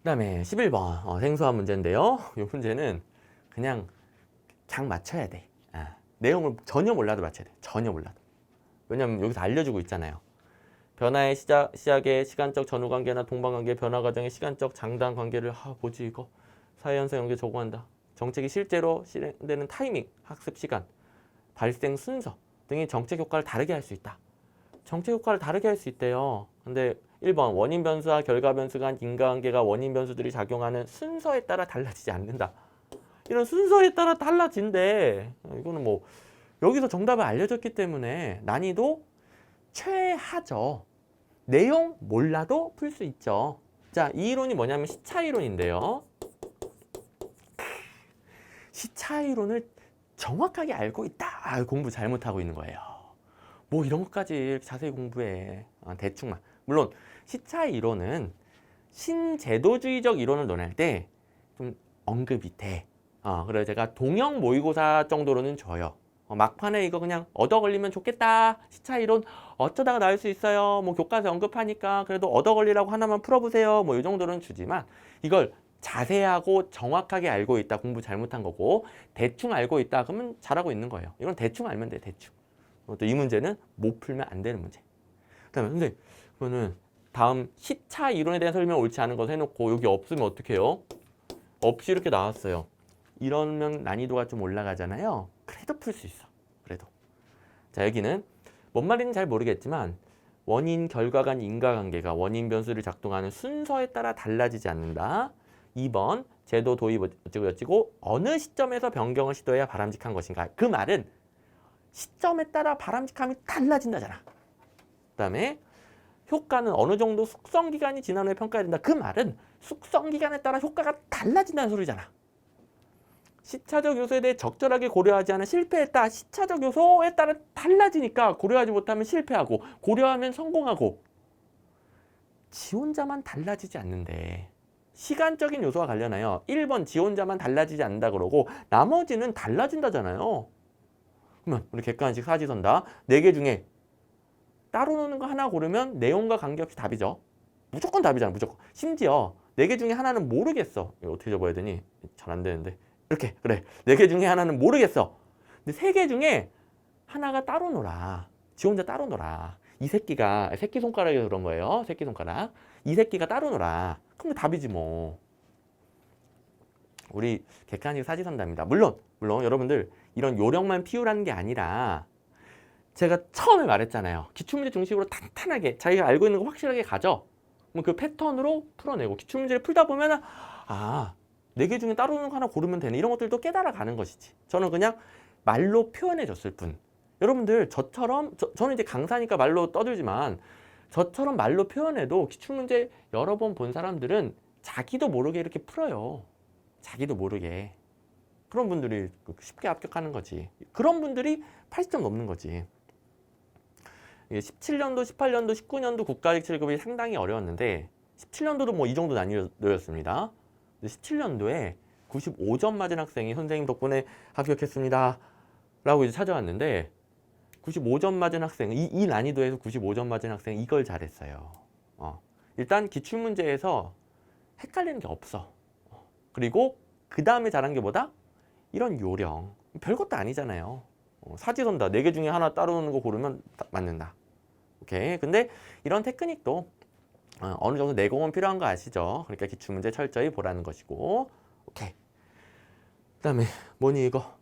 그다음에 11번 생소한 문제인데요. 이 문제는 그냥 맞춰야 돼. 내용을 전혀 몰라도 맞춰야 돼. 전혀 몰라도. 왜냐면 여기서 알려주고 있잖아요. 변화의 시작의 시간적 전후관계나 동반관계, 변화 과정의 시간적 장단 관계를 뭐지 이거? 사회현상 연계 적용한다. 정책이 실제로 실행되는 타이밍, 학습 시간, 발생 순서 등이 정책 효과를 다르게 할 수 있다. 정책 효과를 다르게 할 수 있대요. 근데 1번 원인 변수와 결과 변수 간 인과관계가 원인 변수들이 작용하는 순서에 따라 달라지지 않는다. 이런 순서에 따라 달라진대. 이거는 뭐 여기서 정답을 알려줬기 때문에 난이도 최하죠. 내용 몰라도 풀 수 있죠. 자, 이 이론이 뭐냐면 시차 이론인데요. 시차 이론을 정확하게 알고 있다. 공부 잘못하고 있는 거예요. 뭐 이런 것까지 자세히 공부해. 대충만. 물론 시차 이론은 신제도주의적 이론을 논할 때 좀 언급이 돼. 그래서 제가 동형 모의고사 정도로는 줘요. 막판에 이거 그냥 얻어 걸리면 좋겠다. 시차 이론 어쩌다가 나올 수 있어요. 뭐 교과서에 언급하니까 그래도 얻어 걸리라고 하나만 풀어보세요. 뭐 이 정도는 주지만 이걸 자세하고 정확하게 알고 있다. 공부 잘못한 거고 대충 알고 있다. 그러면 잘하고 있는 거예요. 이건 대충 알면 돼. 대충. 또 이 문제는 못 풀면 안 되는 문제. 그다음에 근데 그러면은 다음 시차 이론에 대한 설명 옳지 않은 거 해놓고 여기 없으면 어떻게 해요? 없이 이렇게 나왔어요. 이러면 난이도가 좀 올라가잖아요. 그래도 풀 수 있어. 그래도. 자, 여기는 뭔 말인지 잘 모르겠지만 원인 결과 간 인과관계가 원인 변수를 작동하는 순서에 따라 달라지지 않는다. 2번 제도 도입 어찌고 어느 시점에서 변경을 시도해야 바람직한 것인가. 그 말은 시점에 따라 바람직함이 달라진다잖아. 그다음에 효과는 어느 정도 숙성 기간이 지난 후에 평가해야 된다. 그 말은 숙성 기간에 따라 효과가 달라진다는 소리잖아. 시차적 요소에 대해 적절하게 고려하지 않아 실패했다. 시차적 요소에 따라 달라지니까 고려하지 못하면 실패하고 고려하면 성공하고 지 혼자만 달라지지 않는데 시간적인 요소와 관련하여 1번 지 혼자만 달라지지 않는다 그러고 나머지는 달라진다잖아요. 그러면 우리 객관식 사지선다. 4개 중에 따로 노는 거 하나 고르면 내용과 관계없이 답이죠. 무조건 답이잖아. 무조건. 심지어 4개 중에 하나는 모르겠어. 이거 어떻게 적어야 되니? 잘 안 되는데. 이렇게 그래. 4개 중에 하나는 모르겠어. 근데 3개 중에 하나가 따로 놀아. 지 혼자 따로 놀아. 이 새끼가 새끼손가락에서 그런 거예요. 새끼손가락. 이 새끼가 따로 놀아. 그럼 답이지 뭐. 우리 객관식 사지선답니다. 물론 여러분들 이런 요령만 피우라는 게 아니라 제가 처음에 말했잖아요. 기출문제 중심으로 탄탄하게 자기가 알고 있는 거 확실하게 가져. 그럼 그 패턴으로 풀어내고 기출문제를 풀다 보면 4개 중에 따로 오는 거 하나 고르면 되네. 이런 것들도 깨달아 가는 것이지. 저는 그냥 말로 표현해 줬을 뿐. 여러분들 저처럼 저는 이제 강사니까 말로 떠들지만 저처럼 말로 표현해도 기출문제 여러 번 본 사람들은 자기도 모르게 이렇게 풀어요. 자기도 모르게. 그런 분들이 쉽게 합격하는 거지. 그런 분들이 80점 넘는 거지. 17년도, 18년도, 19년도 국가직 7급이 상당히 어려웠는데 17년도도 뭐 이 정도 난이도였습니다. 17년도에 95점 맞은 학생이 선생님 덕분에 합격했습니다. 라고 이제 찾아왔는데 95점 맞은 학생, 이 난이도에서 95점 맞은 학생 이걸 잘했어요. 일단 기출문제에서 헷갈리는 게 없어. 그리고 그 다음에 잘한 게 뭐다? 이런 요령. 별것도 아니잖아요. 사지선다. 4개 중에 하나 따로 노는 거 고르면 맞는다. 오케이. 근데 이런 테크닉도 어느 정도 내공은 필요한 거 아시죠? 그러니까 기출문제 철저히 보라는 것이고. 오케이. 그다음에 뭐니 이거?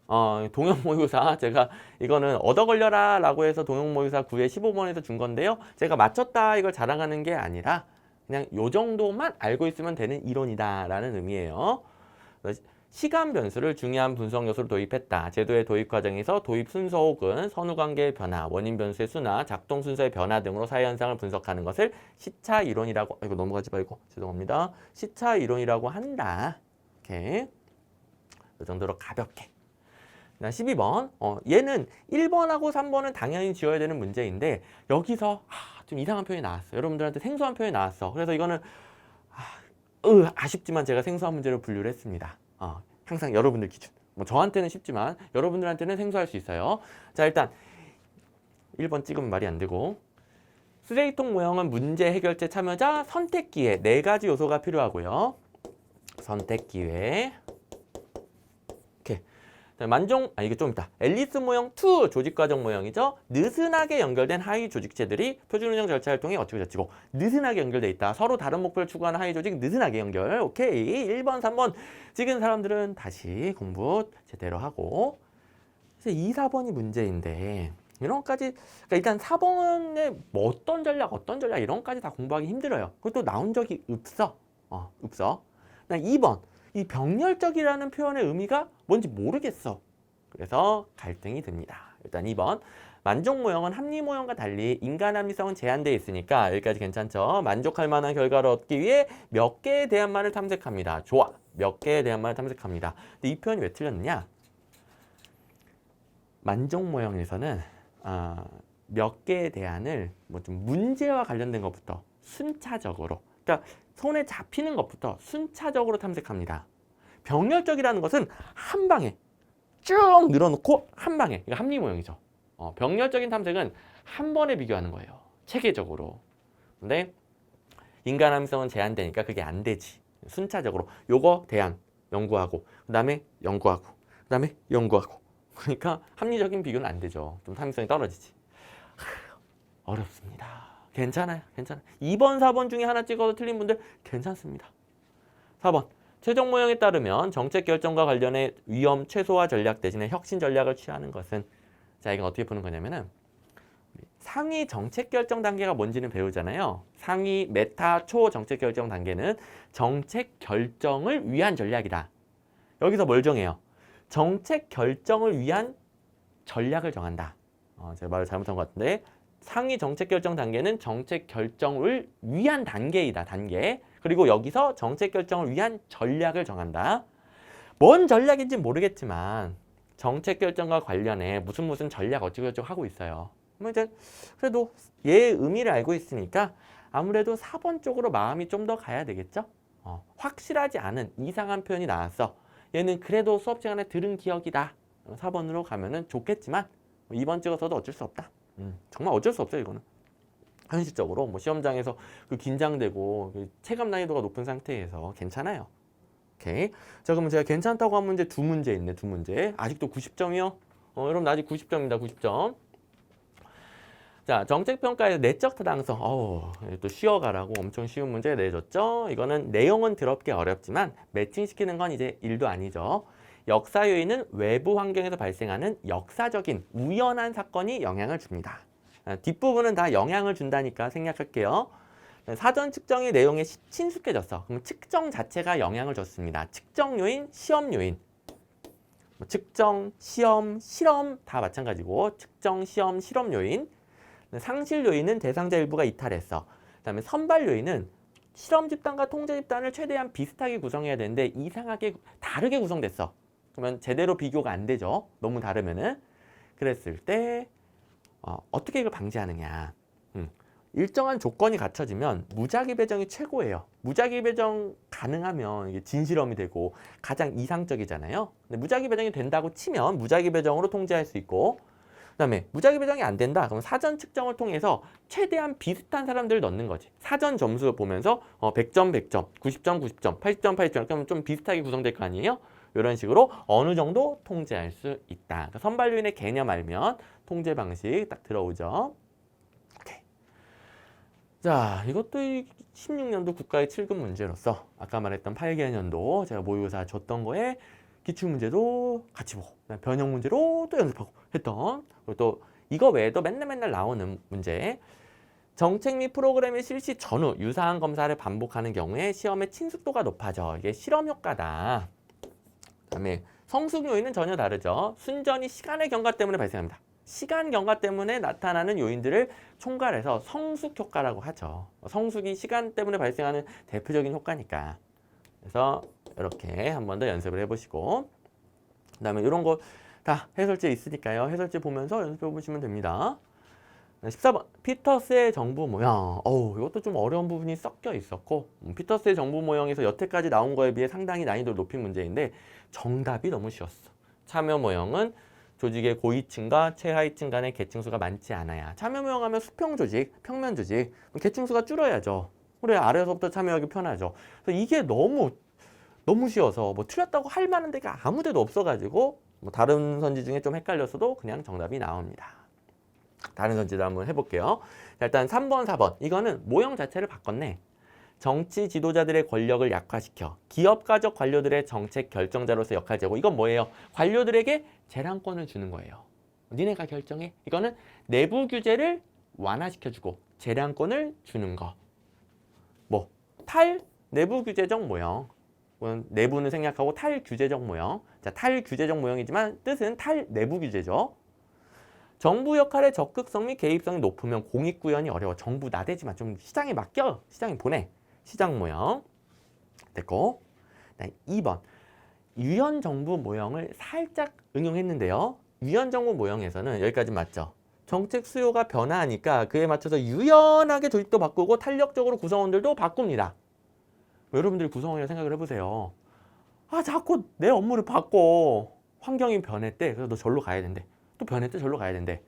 동형 모의고사. 제가 이거는 얻어 걸려라 라고 해서 동형 모의고사 9회 15번에서 준 건데요. 제가 맞췄다 이걸 자랑하는 게 아니라 그냥 요 정도만 알고 있으면 되는 이론이다 라는 의미예요. 시간 변수를 중요한 분석 요소로 도입했다. 제도의 도입 과정에서 도입 순서 혹은 선후관계의 변화, 원인 변수의 순화, 작동 순서의 변화 등으로 사회 현상을 분석하는 것을 시차 이론이라고 이거 넘어가지 말고 죄송합니다. 시차 이론이라고 한다. 오케이. 이 정도로 가볍게. 12번. 얘는 1번하고 3번은 당연히 지워야 되는 문제인데 여기서 좀 이상한 표현이 나왔어요. 여러분들한테 생소한 표현이 나왔어. 그래서 이거는 아쉽지만 제가 생소한 문제로 분류를 했습니다. 항상 여러분들 기준. 뭐 저한테는 쉽지만 여러분들한테는 생소할 수 있어요. 자, 일단 1번 찍으면 말이 안 되고 쓰레기통 모형은 문제 해결제 참여자 선택기에 4가지 요소가 필요하고요. 선택 기회. 오케이. 이게 좀 있다. 앨리스 모형 2 조직 과정 모형이죠. 느슨하게 연결된 하위 조직체들이 표준 운영 절차를 통해 어찌고 저찌고 느슨하게 연결돼 있다. 서로 다른 목표를 추구하는 하위 조직 느슨하게 연결. 오케이. 1번, 3번. 지금 사람들은 다시 공부 제대로 하고. 그래서 2, 4번이 문제인데 이런 것까지 그러니까 일단 4번에 뭐 어떤 전략 이런 것까지 다 공부하기 힘들어요. 그것도 나온 적이 없어. 없어. 2번. 이 병렬적이라는 표현의 의미가 뭔지 모르겠어. 그래서 갈등이 듭니다. 일단 2번. 만족 모형은 합리 모형과 달리 인간 합리성은 제한되어 있으니까 여기까지 괜찮죠? 만족할 만한 결과를 얻기 위해 몇 개의 대안만을 탐색합니다. 좋아. 몇 개의 대안만을 탐색합니다. 근데 이 표현이 왜 틀렸느냐? 만족 모형에서는 몇 개의 대안을 뭐 좀 문제와 관련된 것부터 순차적으로, 그러니까 손에 잡히는 것부터 순차적으로 탐색합니다. 병렬적이라는 것은 한 방에 쭉 늘어놓고 한 방에, 이거 합리 모형이죠. 병렬적인 탐색은 한 번에 비교하는 거예요. 체계적으로. 근데 인간 합리성은 제한되니까 그게 안 되지. 순차적으로 요거 대안 연구하고 그다음에 연구하고 그다음에 연구하고. 그러니까 합리적인 비교는 안 되죠. 좀 합리성이 떨어지지. 어렵습니다. 괜찮아요. 2번, 4번 중에 하나 찍어도 틀린 분들 괜찮습니다. 4번. 최종 모형에 따르면 정책 결정과 관련해 위험 최소화 전략 대신에 혁신 전략을 취하는 것은, 자, 이건 어떻게 푸는 거냐면은 상위 정책 결정 단계가 뭔지는 배우잖아요. 상위 메타 초 정책 결정 단계는 정책 결정을 위한 전략이다. 여기서 뭘 정해요? 정책 결정을 위한 전략을 정한다. 제가 말을 잘못한 것 같은데 상위 정책 결정 단계는 정책 결정을 위한 단계이다. 단계. 그리고 여기서 정책 결정을 위한 전략을 정한다. 뭔 전략인지 모르겠지만 정책 결정과 관련해 무슨 전략 어쩌고저쩌고 하고 있어요. 그럼 이제 그래도 얘의 의미를 알고 있으니까 아무래도 4번 쪽으로 마음이 좀 더 가야 되겠죠? 확실하지 않은 이상한 표현이 나왔어. 얘는 그래도 수업 시간에 들은 기억이다. 4번으로 가면은 좋겠지만 2번 찍어서도 어쩔 수 없다. 정말 어쩔 수 없어요, 이거는. 현실적으로 뭐 시험장에서 그 긴장되고 체감 난이도가 높은 상태에서 괜찮아요. 오케이. 자, 그러면 제가 괜찮다고 한 문제 2문제 있네. 2문제. 아직도 90점이요? 여러분 아직 90점입니다. 90점. 자, 정책평가에서 내적 타당성. 또 쉬어가라고 엄청 쉬운 문제 내줬죠. 이거는 내용은 더럽게 어렵지만 매칭시키는 건 이제 일도 아니죠. 역사 요인은 외부 환경에서 발생하는 역사적인 우연한 사건이 영향을 줍니다. 뒷부분은 다 영향을 준다니까 생략할게요. 사전 측정의 내용에 친숙해졌어. 그럼 측정 자체가 영향을 줬습니다. 측정 요인, 시험 요인. 측정, 시험, 실험 다 마찬가지고 측정, 시험, 실험 요인. 상실 요인은 대상자 일부가 이탈했어. 그다음에 선발 요인은 실험 집단과 통제 집단을 최대한 비슷하게 구성해야 되는데 이상하게 다르게 구성됐어. 그러면 제대로 비교가 안 되죠. 너무 다르면은. 그랬을 때 어떻게 이걸 방지하느냐. 일정한 조건이 갖춰지면 무작위 배정이 최고예요. 무작위 배정 가능하면 이게 진실험이 되고 가장 이상적이잖아요. 근데 무작위 배정이 된다고 치면 무작위 배정으로 통제할 수 있고, 그다음에 무작위 배정이 안 된다. 그럼 사전 측정을 통해서 최대한 비슷한 사람들을 넣는 거지. 사전 점수 보면서 100점, 100점, 90점, 90점, 80점, 80점. 그러면 좀 비슷하게 구성될 거 아니에요? 이런 식으로 어느 정도 통제할 수 있다. 그러니까 선발 요인의 개념 알면 통제 방식 딱 들어오죠. 오케이. 자, 이것도 16년도 국가의 7급 문제로서 아까 말했던 8개년도 제가 모의고사 줬던 거에 기출문제도 같이 보고 변형 문제로 또 연습하고 했던, 그리고 또 이거 외에도 맨날 나오는 문제, 정책 및 프로그램의 실시 전후 유사한 검사를 반복하는 경우에 시험의 친숙도가 높아져. 이게 실험 효과다. 그다음에 성숙 요인은 전혀 다르죠. 순전히 시간의 경과 때문에 발생합니다. 시간 경과 때문에 나타나는 요인들을 총괄해서 성숙 효과라고 하죠. 성숙이 시간 때문에 발생하는 대표적인 효과니까. 그래서 이렇게 한 번 더 연습을 해보시고, 그 다음에 이런 거 다 해설지에 있으니까요. 해설지 보면서 연습해 보시면 됩니다. 14번 피터스의 정부 모형. 이것도 좀 어려운 부분이 섞여 있었고, 피터스의 정부 모형에서 여태까지 나온 거에 비해 상당히 난이도를 높인 문제인데 정답이 너무 쉬웠어. 참여 모형은 조직의 고위층과 최하위층 간의 계층수가 많지 않아야. 참여 모형 하면 수평 조직, 평면 조직, 계층수가 줄어야죠. 그래, 아래서부터 참여하기 편하죠. 그래서 이게 너무 너무 쉬워서 뭐 틀렸다고 할 만한 데가 아무 데도 없어가지고 뭐 다른 선지 중에 좀 헷갈렸어도 그냥 정답이 나옵니다. 다른 선지도 한번 해볼게요. 자, 일단 3번, 4번. 이거는 모형 자체를 바꿨네. 정치 지도자들의 권력을 약화시켜 기업가적 관료들의 정책 결정자로서 역할을 제고. 이건 뭐예요? 관료들에게 재량권을 주는 거예요. 니네가 결정해. 이거는 내부 규제를 완화시켜주고 재량권을 주는 거. 뭐 내부 규제적 모형. 내부는 생략하고 탈규제적 모형. 자, 탈규제적 모형이지만 뜻은 탈내부 규제죠. 정부 역할의 적극성 및 개입성이 높으면 공익 구현이 어려워. 정부 나대지 마. 좀 시장에 맡겨. 시장에 보내. 시장 모형. 됐고. 2번. 유연 정부 모형을 살짝 응용했는데요. 유연 정부 모형에서는 여기까지 맞죠? 정책 수요가 변화하니까 그에 맞춰서 유연하게 조직도 바꾸고 탄력적으로 구성원들도 바꿉니다. 여러분들이 구성원이라 생각을 해보세요. 아, 자꾸 내 업무를 바꿔. 환경이 변했대. 그래서 너 절로 가야 된대. 또 변했대. 절로 가야 된대.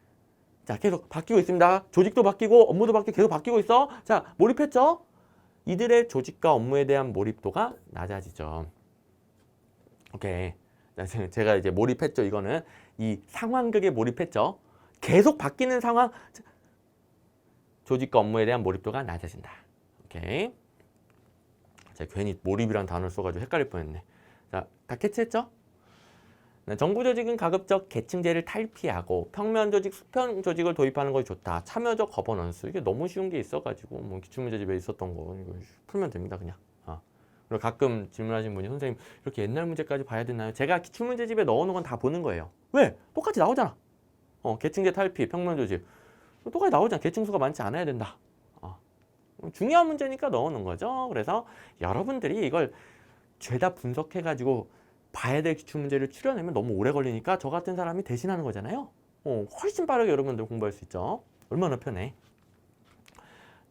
자, 계속 바뀌고 있습니다. 조직도 바뀌고 업무도 바뀌고 계속 바뀌고 있어. 자, 몰입했죠? 이들의 조직과 업무에 대한 몰입도가 낮아지죠. 오케이. 제가 이제 몰입했죠. 이거는 이 상황극에 몰입했죠. 계속 바뀌는 상황. 조직과 업무에 대한 몰입도가 낮아진다. 오케이. 제가 괜히 몰입이란 단어를 써가지고 헷갈릴 뻔했네. 자, 다 캐치했죠? 정부 조직은 가급적 계층제를 탈피하고 평면 조직, 수평 조직을 도입하는 것이 좋다. 참여적 거버넌스. 이게 너무 쉬운 게 있어가지고 뭐 기출문제 집에 있었던 거 이거 풀면 됩니다, 그냥. 그리고 가끔 질문하신 분이 선생님 이렇게 옛날 문제까지 봐야 되나요? 제가 기출문제 집에 넣어놓은 건 다 보는 거예요. 왜? 똑같이 나오잖아. 계층제 탈피, 평면 조직. 똑같이 나오잖아. 계층수가 많지 않아야 된다. 중요한 문제니까 넣어놓은 거죠. 그래서 여러분들이 이걸 죄다 분석해가지고 봐야 될 기출문제를 추려내면 너무 오래 걸리니까 저 같은 사람이 대신하는 거잖아요. 훨씬 빠르게 여러분들 공부할 수 있죠. 얼마나 편해.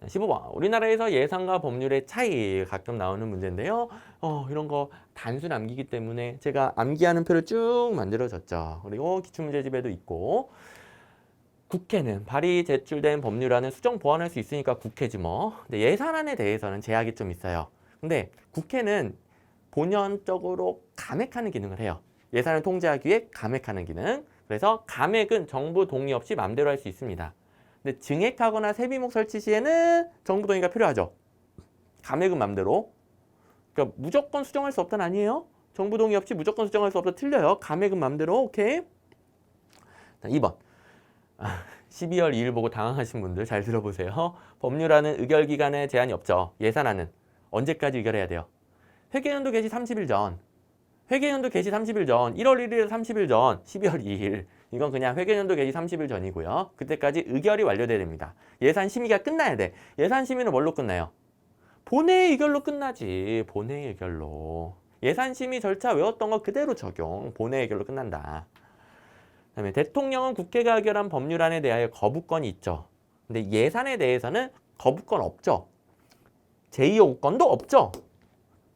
15번. 우리나라에서 예상과 법률의 차이 가끔 나오는 문제인데요. 이런 거 단순 암기기 때문에 제가 암기하는 표를 쭉 만들어줬죠. 그리고 기출문제집에도 있고 국회는 발의 제출된 법률안을 수정 보완할 수 있으니까 국회지 뭐. 근데 예산안에 대해서는 제약이 좀 있어요. 근데 국회는 본연적으로 감액하는 기능을 해요. 예산을 통제하기 위해 감액하는 기능. 그래서 감액은 정부 동의 없이 마음대로 할 수 있습니다. 근데 증액하거나 세비목 설치 시에는 정부 동의가 필요하죠. 감액은 맘대로. 그러니까 무조건 수정할 수 없다는 아니에요. 정부 동의 없이 무조건 수정할 수 없다 틀려요. 감액은 맘대로. 오케이. 2번. 12월 2일 보고 당황하신 분들 잘 들어보세요. 법률안은 의결기간에 제한이 없죠. 예산안은 언제까지 의결해야 돼요? 회계연도 개시 30일 전. 회계연도 개시 30일 전. 1월 1일에서 30일 전. 12월 2일. 이건 그냥 회계연도 개시 30일 전이고요. 그때까지 의결이 완료돼야 됩니다. 예산 심의가 끝나야 돼. 예산 심의는 뭘로 끝나요? 본회의 의결로 끝나지. 본회의 의결로. 예산 심의 절차 외웠던 거 그대로 적용. 본회의 의결로 끝난다. 그다음에 대통령은 국회가 의결한 법률안에 대하여 거부권이 있죠. 근데 예산에 대해서는 거부권 없죠. 제2요구권도 없죠.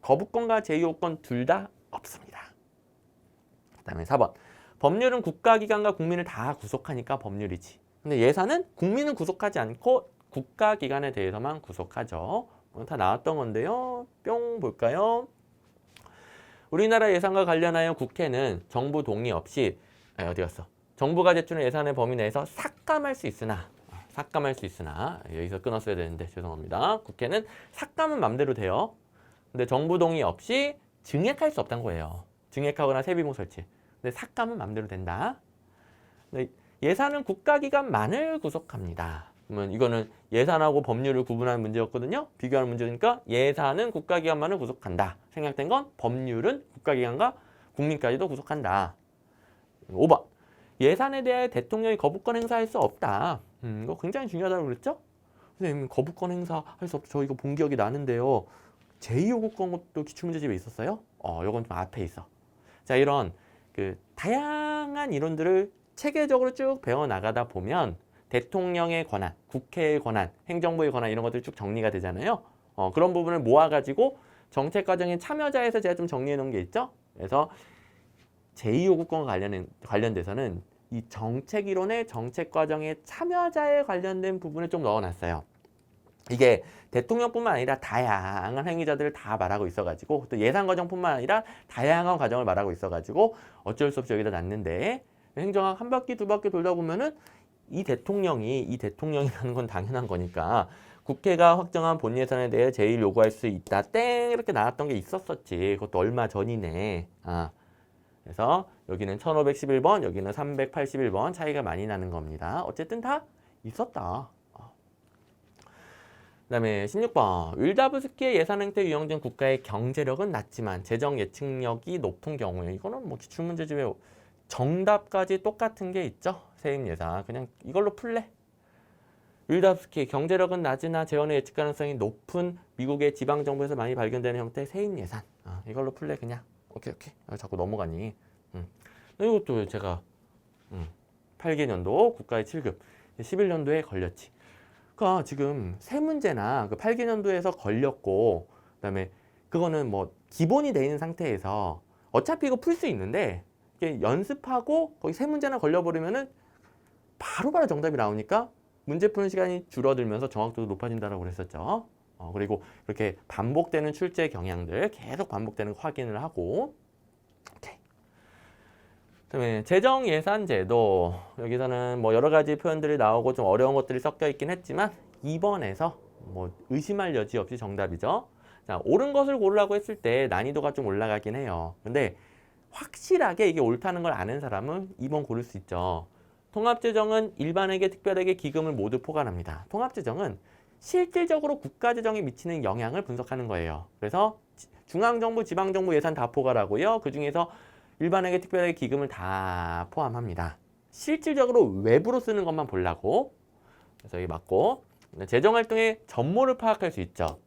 거부권과 제2요구권 둘 다 없습니다. 그다음에 4번. 법률은 국가기관과 국민을 다 구속하니까 법률이지. 근데 예산은 국민은 구속하지 않고 국가기관에 대해서만 구속하죠. 다 나왔던 건데요. 뿅 볼까요? 우리나라 예산과 관련하여 국회는 정부 동의 없이 어디 갔어? 정부가 제출한 예산의 범위 내에서 삭감할 수 있으나 여기서 끊었어야 되는데 죄송합니다. 국회는 삭감은 맘대로 돼요. 근데 정부 동의 없이 증액할 수 없다는 거예요. 증액하거나 세비목 설치. 근데 삭감은 맘대로 된다. 근데 예산은 국가기관만을 구속합니다. 그러면 이거는 예산하고 법률을 구분하는 문제였거든요. 비교하는 문제니까 예산은 국가기관만을 구속한다. 생략된 건 법률은 국가기관과 국민까지도 구속한다. 5번. 예산에 대해 대통령이 거부권 행사할 수 없다. 이거 굉장히 중요하다고 그랬죠? 선생님 거부권 행사할 수 없죠. 저 이거 본 기억이 나는데요. 제2요구권도 기출문제집에 있었어요? 이건 좀 앞에 있어. 자, 이런 다양한 이론들을 체계적으로 쭉 배워나가다 보면 대통령의 권한, 국회의 권한, 행정부의 권한 이런 것들이 쭉 정리가 되잖아요. 그런 부분을 모아가지고 정책 과정의 참여자에서 제가 좀 정리해 놓은 게 있죠. 그래서 제2요구권과 관련돼서는 이 정책 이론의 정책 과정의 참여자에 관련된 부분을 좀 넣어놨어요. 이게 대통령뿐만 아니라 다양한 행위자들을 다 말하고 있어가지고 또 예산 과정뿐만 아니라 다양한 과정을 말하고 있어가지고 어쩔 수 없이 여기다 놨는데 행정학 한 바퀴 두 바퀴 돌다 보면은 이 대통령이라는 건 당연한 거니까 국회가 확정한 본 예산에 대해 제일 요구할 수 있다 땡 이렇게 나왔던 게 있었었지. 그것도 얼마 전이네. 그래서 여기는 1511번 여기는 381번 차이가 많이 나는 겁니다. 어쨌든 다 있었다. 그 다음에 16번 윌다브스키의 예산 행태 유형 중 국가의 경제력은 낮지만 재정 예측력이 높은 경우에 이거는 뭐 기출문제지 왜 정답까지 똑같은 게 있죠. 세입 예산 그냥 이걸로 풀래. 윌다브스키 경제력은 낮으나 재원의 예측 가능성이 높은 미국의 지방정부에서 많이 발견되는 형태의 세입 예산 이걸로 풀래 그냥. 오케이 자꾸 넘어가니. 이것도 제가 8개년도 국가의 7급 11년도에 걸렸지. 그러니까 지금 세 문제나 그 8개년도에서 걸렸고 그다음에 그거는 뭐 기본이 돼 있는 상태에서 어차피 이거 풀 수 있는데 이게 연습하고 거기 세 문제나 걸려버리면은 바로바로 정답이 나오니까 문제 푸는 시간이 줄어들면서 정확도도 높아진다라고 그랬었죠. 그리고 이렇게 반복되는 출제 경향들 계속 반복되는 거 확인을 하고 오케이. 그다음에 재정 예산 제도 여기서는 뭐 여러 가지 표현들이 나오고 좀 어려운 것들이 섞여 있긴 했지만 2번에서 뭐 의심할 여지 없이 정답이죠. 자, 옳은 것을 고르라고 했을 때 난이도가 좀 올라가긴 해요. 근데 확실하게 이게 옳다는 걸 아는 사람은 2번 고를 수 있죠. 통합재정은 일반에게 특별하게 기금을 모두 포괄합니다. 통합재정은 실질적으로 국가재정에 미치는 영향을 분석하는 거예요. 그래서 중앙정부, 지방정부 예산 다 포괄하고요. 그중에서 일반에게 특별하게 기금을 다 포함합니다. 실질적으로 외부로 쓰는 것만 보려고. 그래서 이게 맞고 재정활동의 전모를 파악할 수 있죠.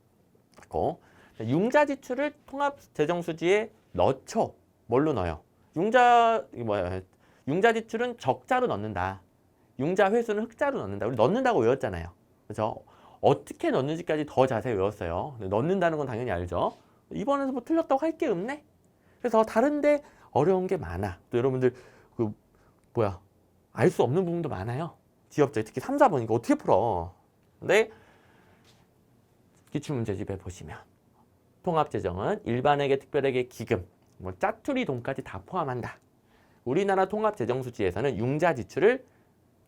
맞고 융자 지출을 통합재정수지에 넣죠. 뭘로 넣어요? 융자 지출은 적자로 넣는다. 융자 회수는 흑자로 넣는다. 우리 넣는다고 외웠잖아요. 그렇죠? 어떻게 넣는지까지 더 자세히 외웠어요. 넣는다는 건 당연히 알죠. 이번에서 뭐 틀렸다고 할 게 없네. 그래서 다른데 어려운 게 많아. 또 여러분들 알 수 없는 부분도 많아요. 지역적 특히 3, 4번 이거 어떻게 풀어? 근데 기출문제집에 보시면 통합재정은 일반에게 특별하게 기금, 뭐 짜투리 돈까지 다 포함한다. 우리나라 통합재정수지에서는 융자 지출을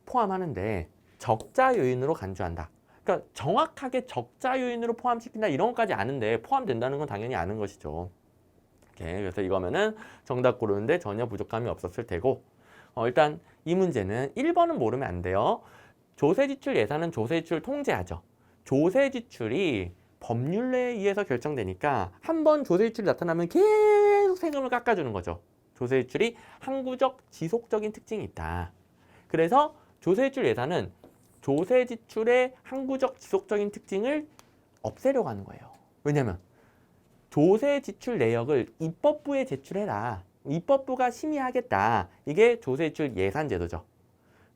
포함하는데 적자 요인으로 간주한다. 그러니까 정확하게 적자 요인으로 포함시킨다 이런 것까지 아는데 포함된다는 건 당연히 아는 것이죠. 그래서 이거면은 정답 고르는데 전혀 부족함이 없었을 테고 일단 이 문제는 1번은 모르면 안 돼요. 조세지출 예산은 조세지출 통제하죠. 조세지출이 법률에 의해서 결정되니까 한 번 조세지출이 나타나면 계속 세금을 깎아주는 거죠. 조세지출이 항구적 지속적인 특징이 있다. 그래서 조세지출 예산은 조세지출의 항구적 지속적인 특징을 없애려고 하는 거예요. 왜냐하면 조세지출 내역을 입법부에 제출해라. 입법부가 심의하겠다. 이게 조세지출 예산제도죠.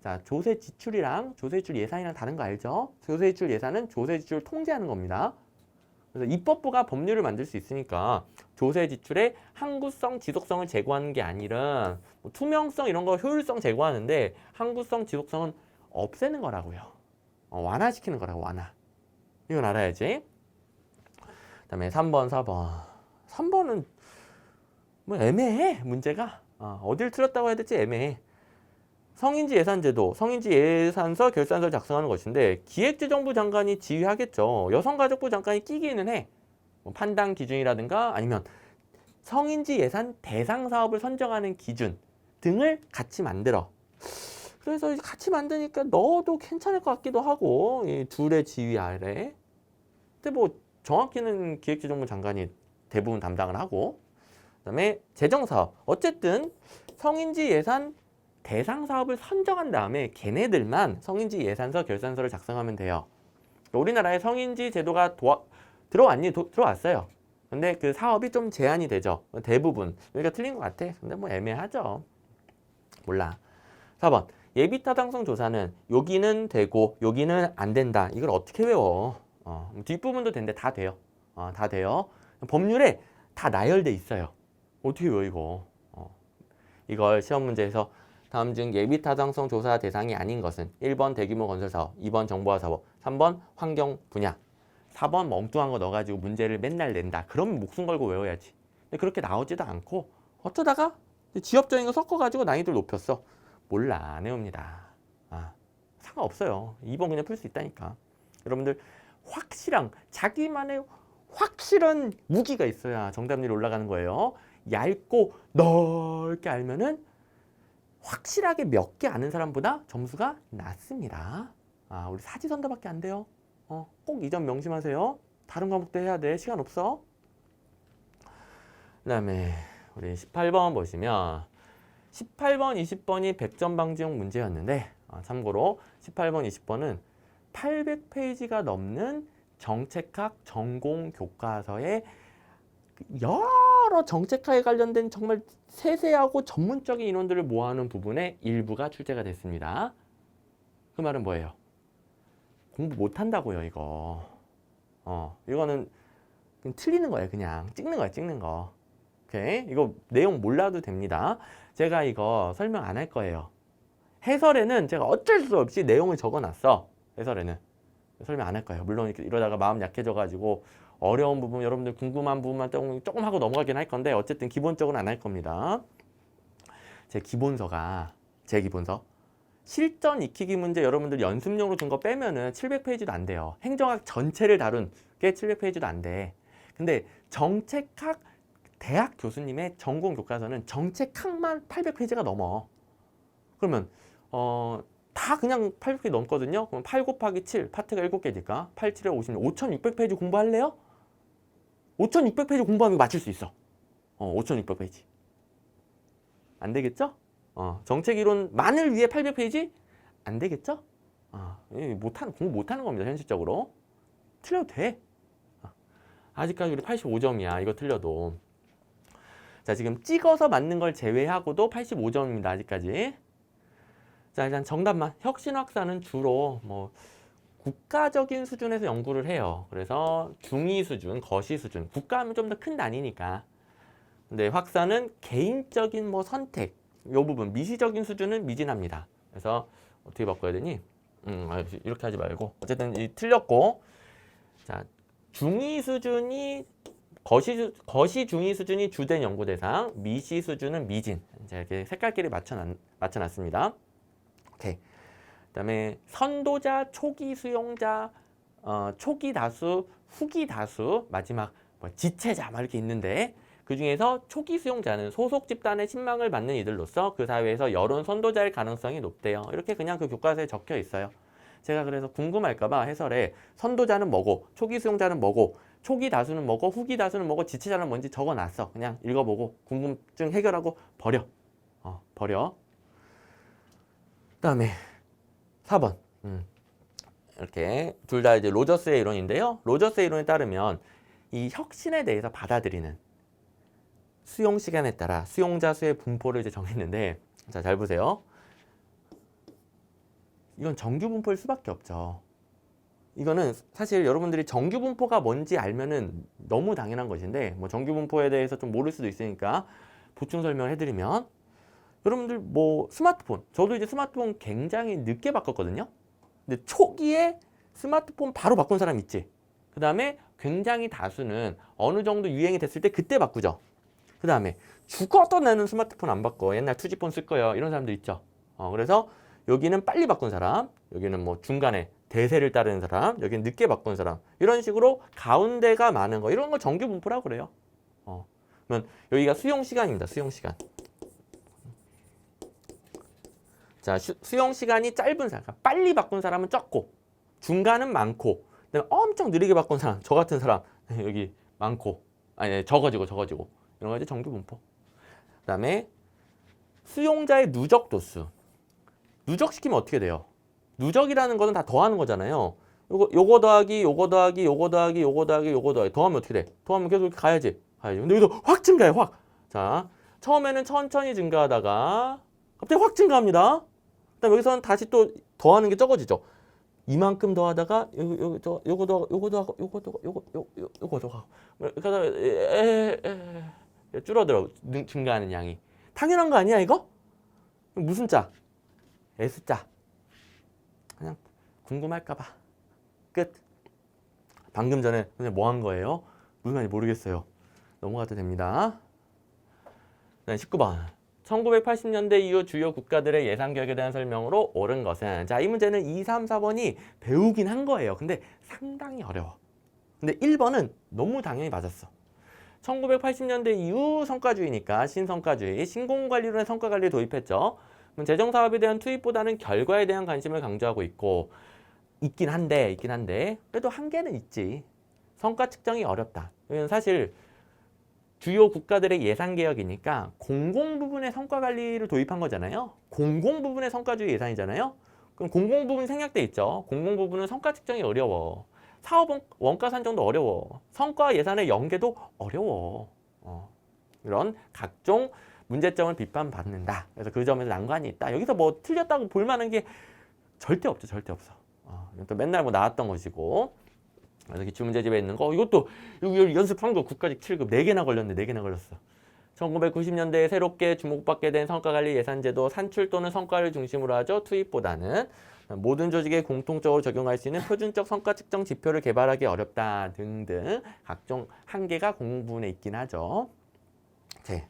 자, 조세지출이랑 조세지출 예산이랑 다른 거 알죠? 조세지출 예산은 조세지출을 통제하는 겁니다. 그래서 입법부가 법률을 만들 수 있으니까 조세지출의 항구성, 지속성을 제고하는 게 아니라 뭐 투명성 이런 거 효율성 제고하는데 항구성, 지속성은 없애는 거라고요. 완화시키는 거라고 완화. 이건 알아야지. 그다음에 3번, 4번. 3번은 뭐 애매해 문제가. 어딜 틀렸다고 해야 될지 애매해. 성인지 예산제도, 성인지 예산서, 결산서를 작성하는 것인데 기획재정부 장관이 지휘하겠죠. 여성가족부 장관이 끼기는 해. 뭐 판단 기준이라든가 아니면 성인지 예산 대상 사업을 선정하는 기준 등을 같이 만들어. 그래서 같이 만드니까 넣어도 괜찮을 것 같기도 하고 이 둘의 지휘 아래. 근데 뭐 정확히는 기획재정부 장관이 대부분 담당을 하고 그다음에 재정사업. 어쨌든 성인지 예산 대상 사업을 선정한 다음에 걔네들만 성인지 예산서, 결산서를 작성하면 돼요. 우리나라에 성인지 제도가 들어왔어요. 근데 그 사업이 좀 제한이 되죠. 대부분. 여기가 틀린 것 같아. 근데 뭐 애매하죠. 몰라. 4번. 예비타당성 조사는 여기는 되고 여기는 안 된다. 이걸 어떻게 외워? 뒷부분도 되는데 다 돼요. 다 돼요. 법률에 다 나열돼 있어요. 어떻게 외워 이거? 이걸 시험 문제에서 다음 중 예비타당성 조사 대상이 아닌 것은 1번 대규모 건설사업, 2번 정보화 사업, 3번 환경 분야. 4번 멍뚱한 거 넣어가지고 문제를 맨날 낸다. 그러면 목숨 걸고 외워야지. 근데 그렇게 나오지도 않고 어쩌다가 지엽적인 거 섞어가지고 난이도를 높였어. 몰라, 안 외웁니다. 상관없어요. 2번 그냥 풀 수 있다니까. 여러분들 확실한 자기만의 확실한 무기가 있어야 정답률이 올라가는 거예요. 얇고 넓게 알면은 확실하게 몇 개 아는 사람보다 점수가 낮습니다. 우리 사지선다밖에 안 돼요. 꼭 이 점 명심하세요. 다른 과목도 해야 돼. 시간 없어. 그 다음에 우리 18번 보시면 18번, 20번이 100점 방지용 문제였는데 참고로 18번, 20번은 800페이지가 넘는 정책학 전공 교과서에 여러 정책학에 관련된 정말 세세하고 전문적인 인원들을 모아놓은 부분의 일부가 출제가 됐습니다. 그 말은 뭐예요? 공부 못한다고요, 이거. 이거는 그냥 틀리는 거예요, 그냥. 찍는 거예요, 찍는 거. 오케이? 이거 내용 몰라도 됩니다. 제가 이거 설명 안 할 거예요. 해설에는 제가 어쩔 수 없이 내용을 적어놨어. 해설에는. 설명 안 할 거예요. 물론 이러다가 마음 약해져가지고 어려운 부분, 여러분들 궁금한 부분만 조금 하고 넘어가긴 할 건데 어쨌든 기본적으로 안 할 겁니다. 제 기본서 실전 익히기 문제 여러분들 연습용으로 준 거 빼면은 700페이지도 안 돼요. 행정학 전체를 다룬 게 700페이지도 안 돼. 근데 정책학 대학 교수님의 전공 교과서는 정책학만 800페이지가 넘어. 그러면 다 그냥 800페이지 넘거든요. 그럼 8 곱하기 7, 파트가 7개니까 8, 7에 50, 5600페이지 공부할래요? 5600페이지 공부하면 맞출 수 있어. 5600페이지. 안 되겠죠? 정책 이론만을 위해 800페이지? 안 되겠죠? 공부 못하는 겁니다, 현실적으로. 틀려도 돼. 아직까지 우리 85점이야, 이거 틀려도. 자, 지금 찍어서 맞는 걸 제외하고도 85점입니다, 아직까지. 자, 일단 정답만. 혁신학사는 주로 국가적인 수준에서 연구를 해요. 그래서 중위 수준, 거시 수준. 국가하면 좀 더 큰 단위니까. 근데 학사는 개인적인 선택. 요 부분, 미시적인 수준은 미진합니다. 그래서 어떻게 바꿔야 되니? 이렇게 하지 말고. 어쨌든 틀렸고. 자, 중위 수준이 거시 중위 수준이 주된 연구 대상, 미시 수준은 미진. 이제 이렇게 색깔끼리 맞춰놨습니다. 오케이. 그다음에 선도자, 초기 수용자, 초기 다수, 후기 다수, 마지막 지체자 막 이렇게 있는데 그 중에서 초기 수용자는 소속 집단의 신망을 받는 이들로서 그 사회에서 여론 선도자일 가능성이 높대요. 이렇게 그냥 그 교과서에 적혀 있어요. 제가 그래서 궁금할까봐 해설에 선도자는 뭐고, 초기 수용자는 뭐고, 초기 다수는 뭐고, 후기 다수는 뭐고, 지체자는 뭔지 적어놨어. 그냥 읽어보고 궁금증 해결하고 버려. 버려. 그다음에 4번. 이렇게 둘 다 이제 로저스의 이론인데요. 로저스의 이론에 따르면 이 혁신에 대해서 받아들이는 수용 시간에 따라 수용자 수의 분포를 이제 정했는데, 자, 잘 보세요. 이건 정규 분포일 수밖에 없죠. 이거는 사실 여러분들이 정규 분포가 뭔지 알면은 너무 당연한 것인데, 정규 분포에 대해서 좀 모를 수도 있으니까 보충 설명을 해드리면, 여러분들 스마트폰, 저도 이제 스마트폰 굉장히 늦게 바꿨거든요. 근데 초기에 스마트폰 바로 바꾼 사람 있지. 그 다음에 굉장히 다수는 어느 정도 유행이 됐을 때 그때 바꾸죠. 그 다음에 죽어도 나는 스마트폰 안 바꿔. 옛날 투지폰 쓸 거예요. 이런 사람들 있죠. 그래서 여기는 빨리 바꾼 사람, 여기는 중간에 대세를 따르는 사람, 여기는 늦게 바꾼 사람, 이런 식으로 가운데가 많은 거, 이런 걸 정규 분포라고 그래요. 그러면 여기가 수용 시간입니다. 수용 시간. 자, 수용 시간이 짧은 사람, 빨리 바꾼 사람은 적고, 중간은 많고, 그다음에 엄청 느리게 바꾼 사람, 저 같은 사람 여기 많고, 적어지고 이런 거 이제 정규 분포. 그다음에 수용자의 누적 도수. 누적시키면 어떻게 돼요? 누적이라는 거는 다 더하는 거잖아요. 요거 더하기, 요거 더하기, 요거 더하기, 요거 더하기, 요거 더하기. 더하면 어떻게 돼? 더하면 계속 이렇게 가야지. 근데 여기서 확 증가해, 확. 자, 처음에는 천천히 증가하다가 갑자기 확 증가합니다. 그다음 여기서는 다시 또 더하는 게 적어지죠. 이만큼 더하다가 요거 더하고 요거 더하고 그러다 줄어들어, 증가하는 양이. 당연한 거 아니야, 이거? 무슨 자? S자. 그냥 궁금할까 봐. 끝. 방금 전에 뭐 한 거예요? 무슨 말인지 모르겠어요. 넘어가도 됩니다. 네, 19번. 1980년대 이후 주요 국가들의 예산개혁에 대한 설명으로 옳은 것은, 자, 이 문제는 2, 3, 4번이 배우긴 한 거예요. 근데 상당히 어려워. 근데 1번은 너무 당연히 맞았어. 1980년대 이후 성과주의니까 신성과주의, 신공관리론의 성과관리 도입했죠. 재정사업에 대한 투입보다는 결과에 대한 관심을 강조하고 있긴 한데 그래도 한계는 있지. 성과 측정이 어렵다. 왜냐면 사실 주요 국가들의 예산개혁이니까 공공 부분의 성과관리를 도입한 거잖아요. 공공 부분의 성과주의 예산이잖아요. 그럼 공공 부분 생략돼 있죠. 공공 부분은 성과 측정이 어려워. 사업 원가 산정도 어려워. 성과 예산의 연계도 어려워. 이런 각종 문제점을 비판받는다. 그래서 그 점에서 난관이 있다. 여기서 뭐 틀렸다고 볼 만한 게 절대 없죠. 절대 없어. 또 맨날 뭐 나왔던 것이고. 그래서 기출문제집에 있는 거 이것도 연습한 거 국가직 7급 4개나 걸렸네. 4개나 걸렸어. 1990년대에 새롭게 주목받게 된 성과관리 예산제도 산출 또는 성과를 중심으로 하죠. 투입보다는. 모든 조직에 공통적으로 적용할 수 있는 표준적 성과 측정 지표를 개발하기 어렵다 등등 각종 한계가 공부분에 있긴 하죠. 네.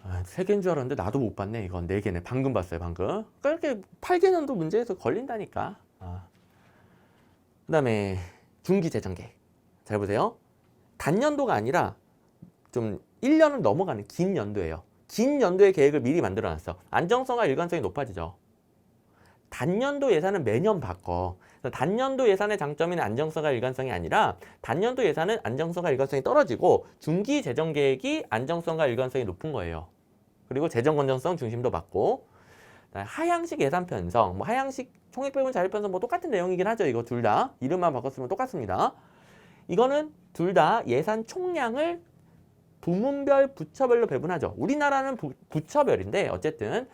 3개인 줄 알았는데 나도 못 봤네. 이건 4개네. 방금 봤어요. 방금. 그러니까 이렇게 8개년도 문제에서 걸린다니까. 그 다음에 중기재정계획. 잘 보세요. 단년도가 아니라 좀 1년을 넘어가는 긴 연도예요. 긴 연도의 계획을 미리 만들어놨어. 안정성과 일관성이 높아지죠. 단년도 예산은 매년 바꿔. 단년도 예산의 장점인 안정성과 일관성이 아니라 단년도 예산은 안정성과 일관성이 떨어지고 중기 재정 계획이 안정성과 일관성이 높은 거예요. 그리고 재정 건전성 중심도 받고 하향식 예산 편성, 뭐 하향식 총액 배분 자율 편성 뭐 똑같은 내용이긴 하죠. 이거 둘 다 이름만 바꿨으면 똑같습니다. 이거는 둘 다 예산 총량을 부문별 부처별로 배분하죠. 우리나라는 부처별인데 어쨌든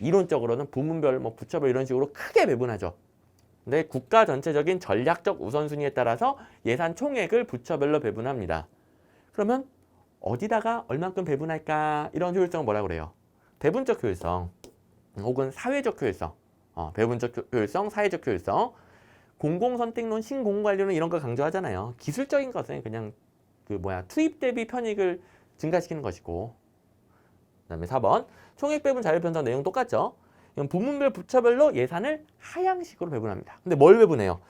이론적으로는 부문별, 뭐 부처별 이런 식으로 크게 배분하죠. 근데 국가 전체적인 전략적 우선순위에 따라서 예산 총액을 부처별로 배분합니다. 그러면 어디다가 얼만큼 배분할까? 이런 효율성을 뭐라고 그래요? 배분적 효율성 혹은 사회적 효율성. 배분적 효율성, 사회적 효율성. 공공선택론, 신공관리론 이런 거 강조하잖아요. 기술적인 것은 그냥 투입 대비 편익을 증가시키는 것이고. 그 다음에 4번. 총액 배분 자율 편성 내용 똑같죠? 부문별 부처별로 예산을 하향식으로 배분합니다. 근데 뭘 배분해요?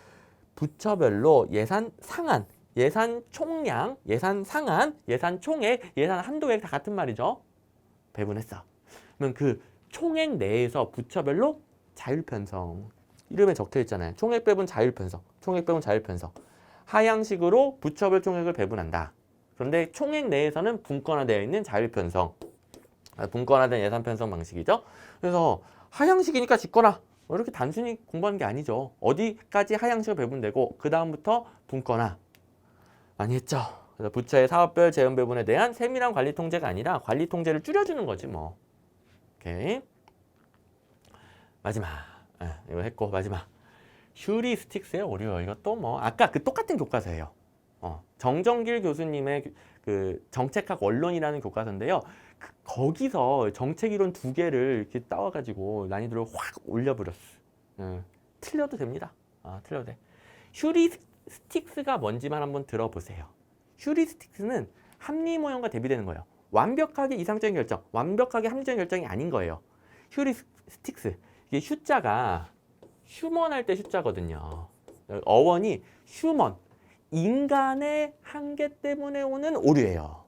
부처별로 예산 상한, 예산 총량, 예산 상한, 예산 총액, 예산 한도액 다 같은 말이죠. 배분했어. 그러면 그 총액 내에서 부처별로 자율 편성. 이름에 적혀 있잖아요. 총액 배분 자율 편성. 총액 배분 자율 편성. 하향식으로 부처별 총액을 배분한다. 그런데 총액 내에서는 분권화되어 있는 자율 편성. 분권화된 예산 편성 방식이죠. 그래서 하향식이니까 짓거나 이렇게 단순히 공부하는 게 아니죠. 어디까지 하향식으로 배분되고 그 다음부터 분권화 많이 했죠. 그래서 부처의 사업별 재원 배분에 대한 세밀한 관리 통제가 아니라 관리 통제를 줄여주는 거지 뭐. 오케이. 마지막 이거 했고 마지막 휴리스틱스의 오류. 이것도 뭐 아까 그 똑같은 교과서예요. 정정길 교수님의 그 정책학 원론이라는 교과서인데요. 거기서 정책이론 2개를 이렇게 따와가지고 난이도를 확 올려버렸어. 틀려도 됩니다. 틀려도 돼. 휴리스틱스가 뭔지만 한번 들어보세요. 휴리스틱스는 합리 모형과 대비되는 거예요. 완벽하게 이상적인 결정, 완벽하게 합리적인 결정이 아닌 거예요. 휴리스틱스. 이게 휴자가 휴먼할 때 휴자거든요. 어원이 휴먼, 인간의 한계 때문에 오는 오류예요.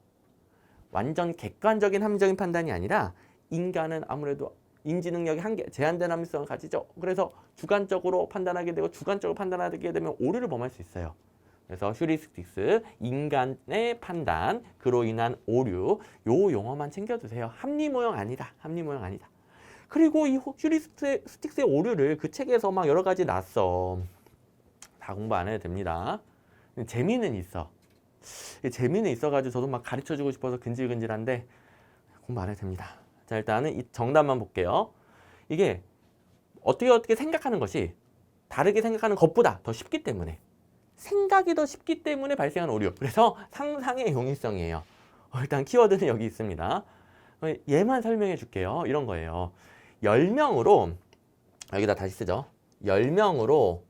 완전 객관적인 합리적인 판단이 아니라 인간은 아무래도 인지 능력이 한계, 제한된 합리성을 가지죠. 그래서 주관적으로 판단하게 되고 주관적으로 판단하게 되면 오류를 범할 수 있어요. 그래서 휴리스틱스, 인간의 판단, 그로 인한 오류, 요 용어만 챙겨두세요. 합리 모형 아니다. 합리 모형 아니다. 그리고 이 휴리스틱스의 오류를 그 책에서 막 여러 가지 놨어. 다 공부 안 해도 됩니다. 재미는 있어. 재미는 있어가지고 저도 막 가르쳐주고 싶어서 근질근질한데 공부 안 해도 됩니다. 자, 일단은 이 정답만 볼게요. 이게 어떻게 생각하는 것이 다르게 생각하는 것보다 더 쉽기 때문에 생각이 더 쉽기 때문에 발생한 오류. 그래서 상상의 용이성이에요. 일단 키워드는 여기 있습니다. 얘만 설명해 줄게요. 이런 거예요. 10명으로 여기다 다시 쓰죠. 10명으로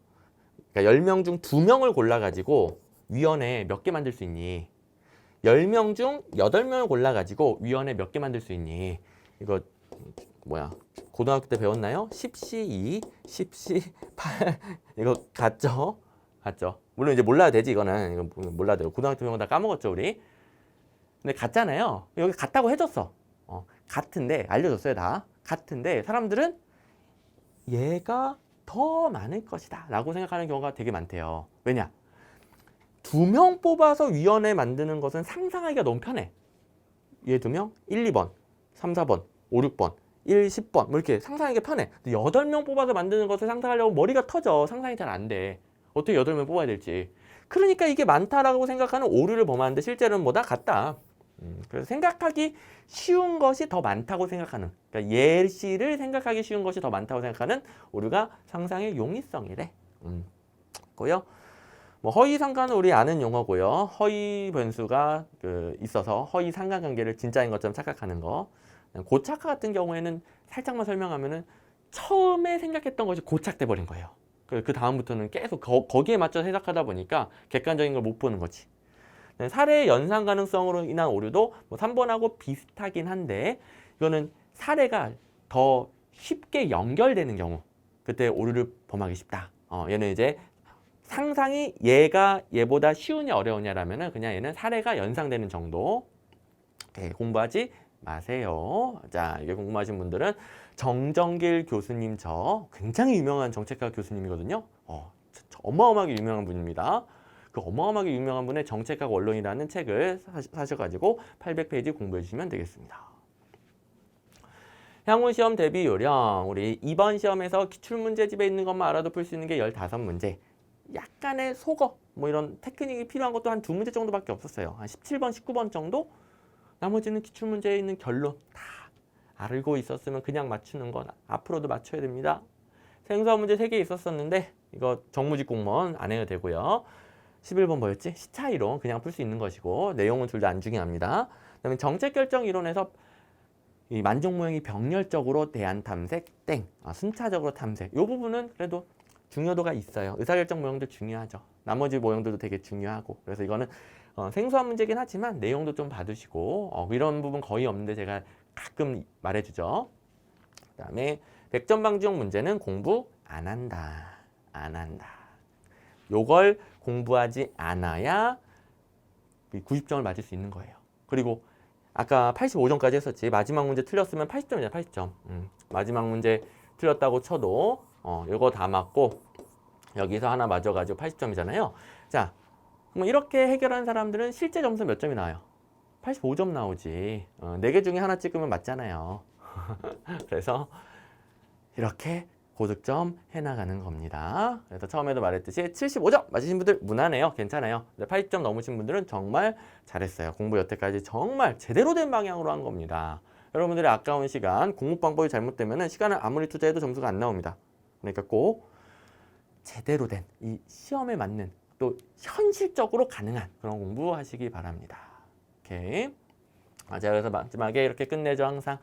그러니까 10명 중 2명을 골라가지고 위원회 몇 개 만들 수 있니? 10명 중 8명을 골라가지고 위원회 몇 개 만들 수 있니? 이거 뭐야? 고등학교 때 배웠나요? 10시 2, 10시 8 이거 같죠? 같죠? 물론 이제 몰라도 되지 이거는. 이거 몰라도 돼요. 고등학교 배운 거 다 까먹었죠 우리? 근데 같잖아요. 여기 같다고 해줬어. 같은데 알려줬어요 다. 같은데 사람들은 얘가 더 많을 것이다 라고 생각하는 경우가 되게 많대요. 왜냐? 2명 뽑아서 위원회 만드는 것은 상상하기가 너무 편해. 얘 2명? 1, 2번, 3, 4번, 5, 6번, 1, 10번 뭐 이렇게 상상하기가 편해. 근데 8명 뽑아서 만드는 것을 상상하려고 머리가 터져. 상상이 잘 안 돼. 어떻게 8명 뽑아야 될지. 그러니까 이게 많다라고 생각하는 오류를 범하는데 실제로는 뭐다? 같다. 그래서 생각하기 쉬운 것이 더 많다고 생각하는, 그러니까 예시를 생각하기 쉬운 것이 더 많다고 생각하는 오류가 상상의 용이성이래. 고요. 뭐 허위 상관은 우리 아는 용어고요. 허위 변수가 있어서 허위 상관관계를 진짜인 것처럼 착각하는 거. 고착화 같은 경우에는 살짝만 설명하면은 처음에 생각했던 것이 고착돼 버린 거예요. 그 다음부터는 계속 거기에 맞춰서 해석하다 보니까 객관적인 걸 못 보는 거지. 사례의 연상 가능성으로 인한 오류도 뭐 3번하고 비슷하긴 한데 이거는 사례가 더 쉽게 연결되는 경우 그때 오류를 범하기 쉽다. 얘는 이제 상상이 얘가 얘보다 쉬우냐 어려우냐라면은 그냥 얘는 사례가 연상되는 정도. 공부하지 마세요. 자, 이게 궁금하신 분들은 정정길 교수님 굉장히 유명한 정책학 교수님이거든요. 어마어마하게 유명한 분입니다. 그 어마어마하게 유명한 분의 정책학 원론이라는 책을 사셔가지고 800페이지 공부해 주시면 되겠습니다. 향후 시험 대비 요령. 우리 이번 시험에서 기출문제집에 있는 것만 알아도 풀 수 있는 게 15문제. 약간의 속어, 뭐 이런 테크닉이 필요한 것도 한 2문제 정도밖에 없었어요. 한 17번, 19번 정도? 나머지는 기출문제에 있는 결론 다 알고 있었으면 그냥 맞추는 건 앞으로도 맞춰야 됩니다. 생수학 문제 3개 있었었는데 이거 정무직 공무원 안 해도 되고요. 11번 뭐였지? 시차이론 그냥 풀 수 있는 것이고 내용은 둘 다 안 중요합니다. 그다음에 정책결정 이론에서 이 만족 모형이 병렬적으로 대한 탐색 땡, 순차적으로 탐색 이 부분은 그래도 중요도가 있어요. 의사결정 모형도 중요하죠. 나머지 모형들도 되게 중요하고 그래서 이거는 생소한 문제긴 하지만 내용도 좀 봐두시고 이런 부분 거의 없는데 제가 가끔 말해주죠. 그 다음에 100점 방지용 문제는 공부 안 한다. 안 한다. 요걸 공부하지 않아야 90점을 맞을 수 있는 거예요. 그리고 아까 85점까지 했었지. 마지막 문제 틀렸으면 80점이잖아. 80점. 마지막 문제 틀렸다고 쳐도 요거 다 맞고 여기서 하나 맞아가지고 80점이잖아요. 자, 그럼 이렇게 해결한 사람들은 실제 점수 몇 점이 나와요? 85점 나오지. 4개 중에 하나 찍으면 맞잖아요. 그래서 이렇게 고득점 해나가는 겁니다. 그래서 처음에도 말했듯이 75점 맞으신 분들 무난해요. 괜찮아요. 80점 넘으신 분들은 정말 잘했어요. 공부 여태까지 정말 제대로 된 방향으로 한 겁니다. 여러분들의 아까운 시간, 공부 방법이 잘못되면 시간을 아무리 투자해도 점수가 안 나옵니다. 그러니까 꼭 제대로 된 이 시험에 맞는 또 현실적으로 가능한 그런 공부 하시기 바랍니다. 오케이. 자, 그래서 마지막에 이렇게 끝내죠. 항상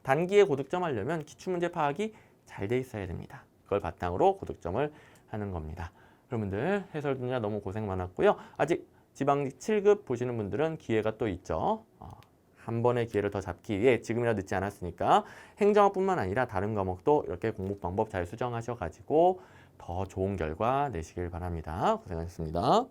단기에 고득점 하려면 기출문제 파악이 잘 돼 있어야 됩니다. 그걸 바탕으로 고득점을 하는 겁니다. 여러분들 해설 분야 너무 고생 많았고요. 아직 지방 7급 보시는 분들은 기회가 또 있죠. 한 번의 기회를 더 잡기 위해 지금이라 늦지 않았으니까 행정학뿐만 아니라 다른 과목도 이렇게 공부 방법 잘 수정하셔가지고 더 좋은 결과 내시길 바랍니다. 고생하셨습니다.